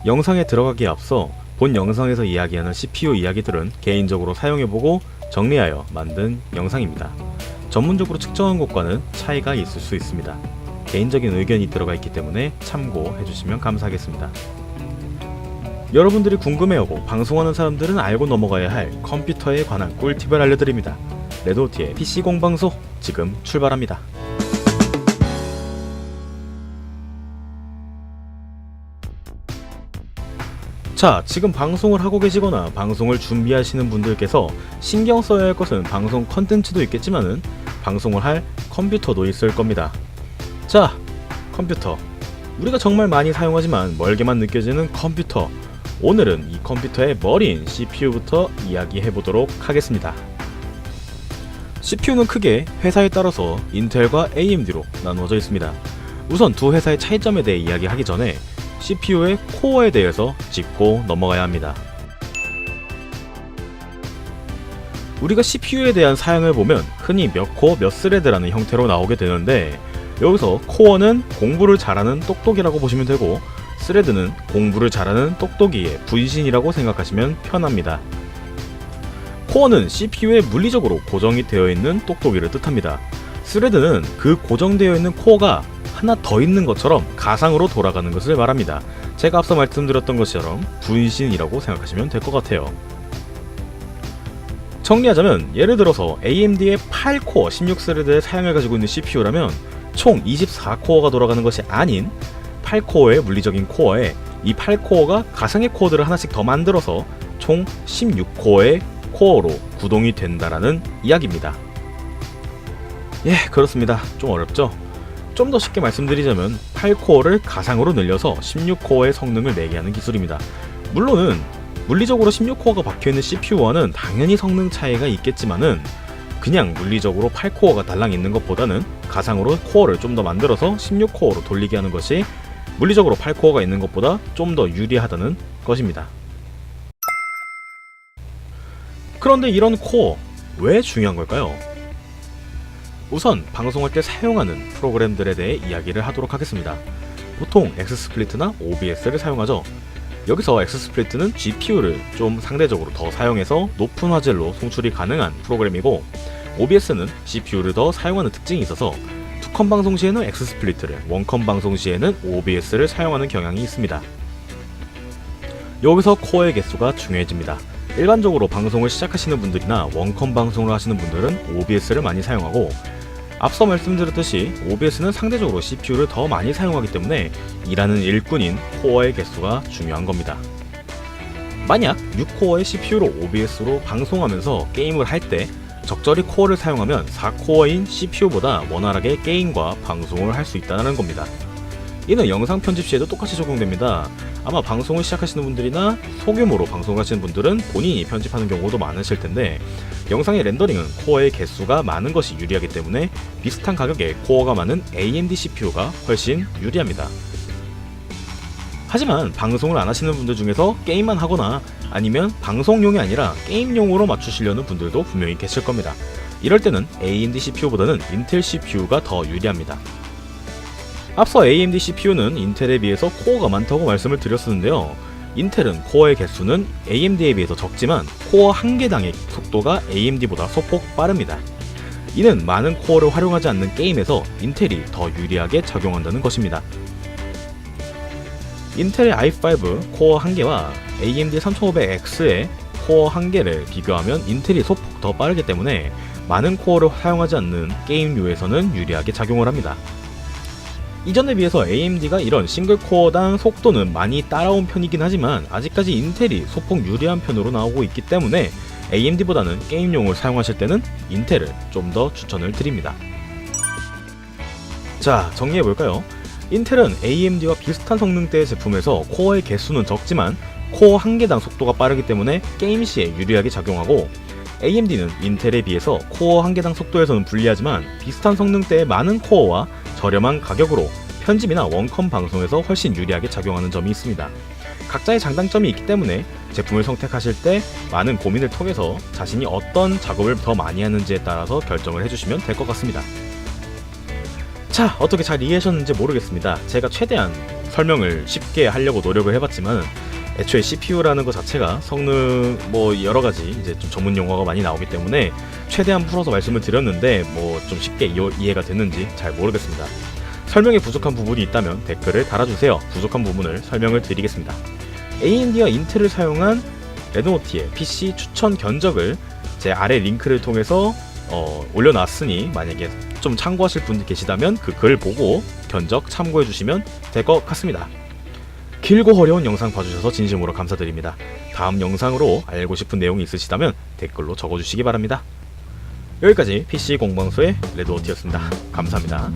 영상에 들어가기에 앞서 본 영상에서 이야기하는 CPU 이야기들은 개인적으로 사용해보고 정리하여 만든 영상입니다. 전문적으로 측정한 것과는 차이가 있을 수 있습니다. 개인적인 의견이 들어가 있기 때문에 참고해주시면 감사하겠습니다. 여러분들이 궁금해하고 방송하는 사람들은 알고 넘어가야 할 컴퓨터에 관한 꿀팁을 알려드립니다. 레드오티의 PC 공방소 지금 출발합니다. 자, 지금 방송을 하고 계시거나 방송을 준비하시는 분들께서 신경 써야 할 것은 방송 컨텐츠도 있겠지만은 방송을 할 컴퓨터도 있을 겁니다. 자, 컴퓨터. 우리가 정말 많이 사용하지만 멀게만 느껴지는 컴퓨터. 오늘은 이 컴퓨터의 머리인 CPU부터 이야기해보도록 하겠습니다. CPU는 크게 회사에 따라서 인텔과 AMD로 나누어져 있습니다. 우선 두 회사의 차이점에 대해 이야기하기 전에 CPU의 코어에 대해서 짚고 넘어가야 합니다. 우리가 CPU에 대한 사양을 보면 흔히 몇 코어 몇 스레드라는 형태로 나오게 되는데, 여기서 코어는 공부를 잘하는 똑똑이라고 보시면 되고, 스레드는 공부를 잘하는 똑똑이의 분신이라고 생각하시면 편합니다. 코어는 CPU에 물리적으로 고정이 되어 있는 똑똑이를 뜻합니다. 스레드는 그 고정되어 있는 코어가 하나 더 있는 것처럼 가상으로 돌아가는 것을 말합니다. 제가 앞서 말씀드렸던 것처럼 분신이라고 생각하시면 될 것 같아요. 정리하자면, 예를 들어서 AMD의 8코어 16스레드의 사양을 가지고 있는 CPU라면 총 24코어가 돌아가는 것이 아닌 8코어의 물리적인 코어에 이 8코어가 가상의 코어들을 하나씩 더 만들어서 총 16코어의 코어로 구동이 된다라는 이야기입니다. 예, 그렇습니다. 좀 어렵죠? 좀 더 쉽게 말씀드리자면 8코어를 가상으로 늘려서 16코어의 성능을 내게 하는 기술입니다. 물론은 물리적으로 16코어가 박혀있는 CPU와는 당연히 성능 차이가 있겠지만은 그냥 물리적으로 8코어가 달랑 있는 것보다는 가상으로 코어를 좀 더 만들어서 16코어로 돌리게 하는 것이 물리적으로 8코어가 있는 것보다 좀 더 유리하다는 것입니다. 그런데 이런 코어, 왜 중요한 걸까요? 우선 방송할 때 사용하는 프로그램들에 대해 이야기를 하도록 하겠습니다. 보통 엑스스플리트나 OBS를 사용하죠. 여기서 엑스스플리트는 GPU를 좀 상대적으로 더 사용해서 높은 화질로 송출이 가능한 프로그램이고, OBS는 CPU를 더 사용하는 특징이 있어서 투컴 방송 시에는 엑스스플리트를, 원컴 방송 시에는 OBS를 사용하는 경향이 있습니다. 여기서 코어의 개수가 중요해집니다. 일반적으로 방송을 시작하시는 분들이나 원컴 방송을 하시는 분들은 OBS를 많이 사용하고, 앞서 말씀드렸듯이 OBS는 상대적으로 CPU를 더 많이 사용하기 때문에 일하는 일꾼인 코어의 개수가 중요한 겁니다. 만약 6코어의 CPU로 OBS로 방송하면서 게임을 할 때 적절히 코어를 사용하면 4코어인 CPU보다 원활하게 게임과 방송을 할 수 있다는 겁니다. 이는 영상 편집 시에도 똑같이 적용됩니다. 아마 방송을 시작하시는 분들이나 소규모로 방송하시는 분들은 본인이 편집하는 경우도 많으실 텐데, 영상의 렌더링은 코어의 개수가 많은 것이 유리하기 때문에 비슷한 가격에 코어가 많은 AMD CPU가 훨씬 유리합니다. 하지만 방송을 안 하시는 분들 중에서 게임만 하거나 아니면 방송용이 아니라 게임용으로 맞추시려는 분들도 분명히 계실 겁니다. 이럴 때는 AMD CPU보다는 인텔 CPU가 더 유리합니다. 앞서 AMD CPU는 인텔에 비해서 코어가 많다고 말씀을 드렸었는데요. 인텔은 코어의 개수는 AMD에 비해서 적지만 코어 한 개당의 속도가 AMD보다 소폭 빠릅니다. 이는 많은 코어를 활용하지 않는 게임에서 인텔이 더 유리하게 작용한다는 것입니다. 인텔의 i5 코어 1개와 AMD 3500X의 코어 1개를 비교하면 인텔이 소폭 더 빠르기 때문에 많은 코어를 사용하지 않는 게임류에서는 유리하게 작용을 합니다. 이전에 비해서 AMD가 이런 싱글코어당 속도는 많이 따라온 편이긴 하지만 아직까지 인텔이 소폭 유리한 편으로 나오고 있기 때문에 AMD보다는 게임용을 사용하실 때는 인텔을 좀 더 추천을 드립니다. 자, 정리해볼까요? 인텔은 AMD와 비슷한 성능대의 제품에서 코어의 개수는 적지만 코어 1개당 속도가 빠르기 때문에 게임 시에 유리하게 작용하고, AMD는 인텔에 비해서 코어 1개당 속도에서는 불리하지만 비슷한 성능대의 많은 코어와 저렴한 가격으로 편집이나 원컴 방송에서 훨씬 유리하게 작용하는 점이 있습니다. 각자의 장단점이 있기 때문에 제품을 선택하실 때 많은 고민을 통해서 자신이 어떤 작업을 더 많이 하는지에 따라서 결정을 해주시면 될 것 같습니다. 자, 어떻게 잘 이해하셨는지 모르겠습니다. 제가 최대한 설명을 쉽게 하려고 노력을 해봤지만 애초에 CPU라는 것 자체가 성능 뭐 여러가지 이제 좀 전문 용어가 많이 나오기 때문에 최대한 풀어서 말씀을 드렸는데 뭐 좀 쉽게 이해가 됐는지 잘 모르겠습니다. 설명에 부족한 부분이 있다면 댓글을 달아주세요. 부족한 부분을 설명을 드리겠습니다. AMD와 인텔을 사용한 레노티의 PC 추천 견적을 제 아래 링크를 통해서 올려놨으니 만약에 좀 참고하실 분이 계시다면 그 글 보고 견적 참고해 주시면 될 것 같습니다. 길고 어려운 영상 봐주셔서 진심으로 감사드립니다. 다음 영상으로 알고 싶은 내용이 있으시다면 댓글로 적어주시기 바랍니다. 여기까지 PC 공방소의 레드워티였습니다. 감사합니다.